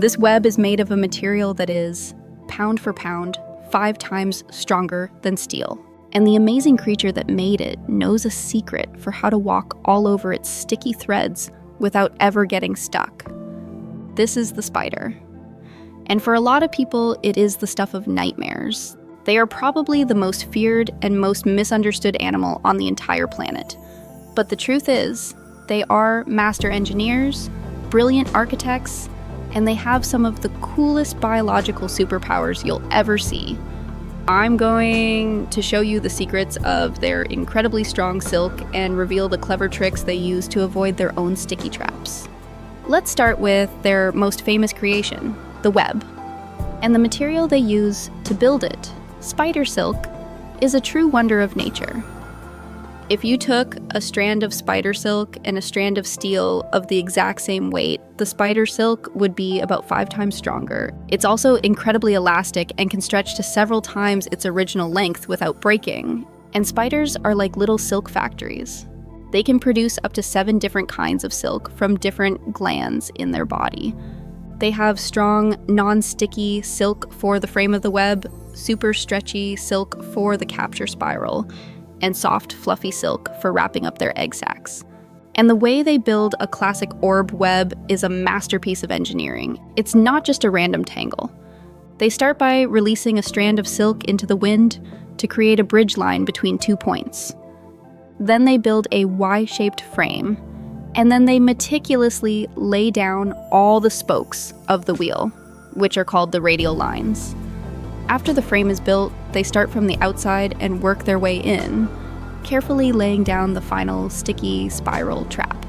This web is made of a material that is, pound for pound, 5 times stronger than steel. And the amazing creature that made it knows a secret for how to walk all over its sticky threads without ever getting stuck. This is the spider. And for a lot of people, it is the stuff of nightmares. They are probably the most feared and most misunderstood animal on the entire planet. But the truth is, they are master engineers, brilliant architects, and they have some of the coolest biological superpowers you'll ever see. I'm going to show you the secrets of their incredibly strong silk and reveal the clever tricks they use to avoid their own sticky traps. Let's start with their most famous creation, the web. And the material they use to build it, spider silk, is a true wonder of nature. If you took a strand of spider silk and a strand of steel of the exact same weight, the spider silk would be about 5 times stronger. It's also incredibly elastic and can stretch to several times its original length without breaking. And spiders are like little silk factories. They can produce up to 7 different kinds of silk from different glands in their body. They have strong, non-sticky silk for the frame of the web, super stretchy silk for the capture spiral, and soft, fluffy silk for wrapping up their egg sacs. And the way they build a classic orb web is a masterpiece of engineering. It's not just a random tangle. They start by releasing a strand of silk into the wind to create a bridge line between 2 points. Then they build a Y-shaped frame, and then they meticulously lay down all the spokes of the wheel, which are called the radial lines. After the frame is built, they start from the outside and work their way in, carefully laying down the final sticky spiral trap.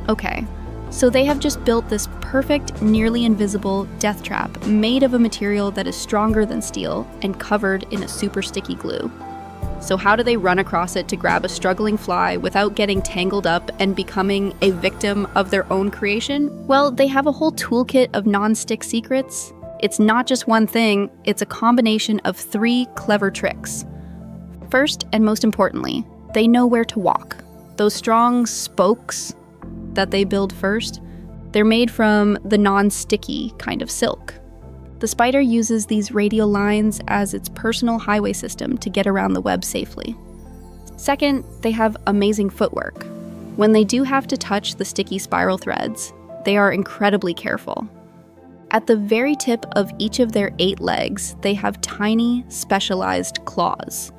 Okay, so they have just built this perfect, nearly invisible death trap made of a material that is stronger than steel and covered in a super sticky glue. So how do they run across it to grab a struggling fly without getting tangled up and becoming a victim of their own creation? Well, they have a whole toolkit of non-stick secrets. It's not just one thing, it's a combination of 3 clever tricks. First, and most importantly, they know where to walk. Those strong spokes that they build first, they're made from the non-sticky kind of silk. The spider uses these radial lines as its personal highway system to get around the web safely. Second, they have amazing footwork. When they do have to touch the sticky spiral threads, they are incredibly careful. At the very tip of each of their 8 legs, they have tiny, specialized claws.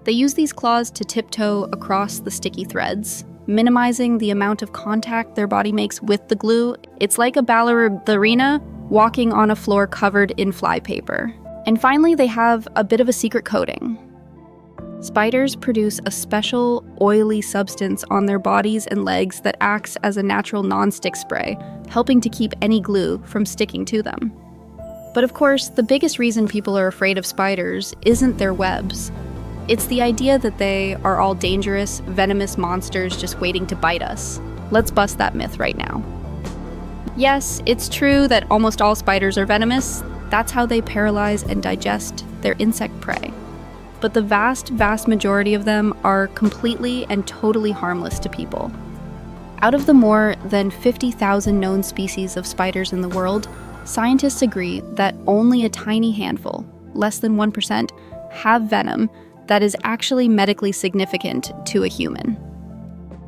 They use these claws to tiptoe across the sticky threads, minimizing the amount of contact their body makes with the glue. It's like a ballerina walking on a floor covered in flypaper. And finally, they have a bit of a secret coating. Spiders produce a special, oily substance on their bodies and legs that acts as a natural non-stick spray, helping to keep any glue from sticking to them. But of course, the biggest reason people are afraid of spiders isn't their webs. It's the idea that they are all dangerous, venomous monsters just waiting to bite us. Let's bust that myth right now. Yes, it's true that almost all spiders are venomous. That's how they paralyze and digest their insect prey. But the vast majority of them are completely and totally harmless to people. Out of the more than 50,000 known species of spiders in the world, scientists agree that only a tiny handful, less than 1%, have venom that is actually medically significant to a human.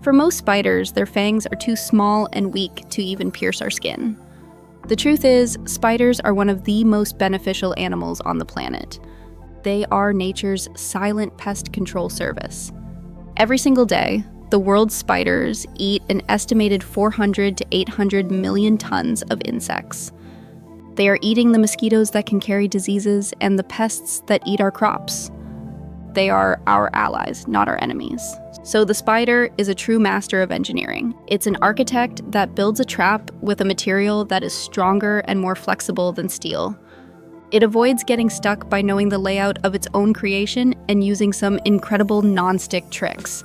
For most spiders, their fangs are too small and weak to even pierce our skin. The truth is, spiders are one of the most beneficial animals on the planet. They are nature's silent pest control service. Every single day, the world's spiders eat an estimated 400 to 800 million tons of insects. They are eating the mosquitoes that can carry diseases and the pests that eat our crops. They are our allies, not our enemies. So the spider is a true master of engineering. It's an architect that builds a trap with a material that is stronger and more flexible than steel. It avoids getting stuck by knowing the layout of its own creation and using some incredible non-stick tricks.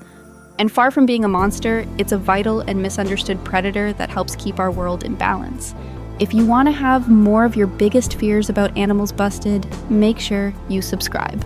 And far from being a monster, it's a vital and misunderstood predator that helps keep our world in balance. If you want to have more of your biggest fears about animals busted, make sure you subscribe.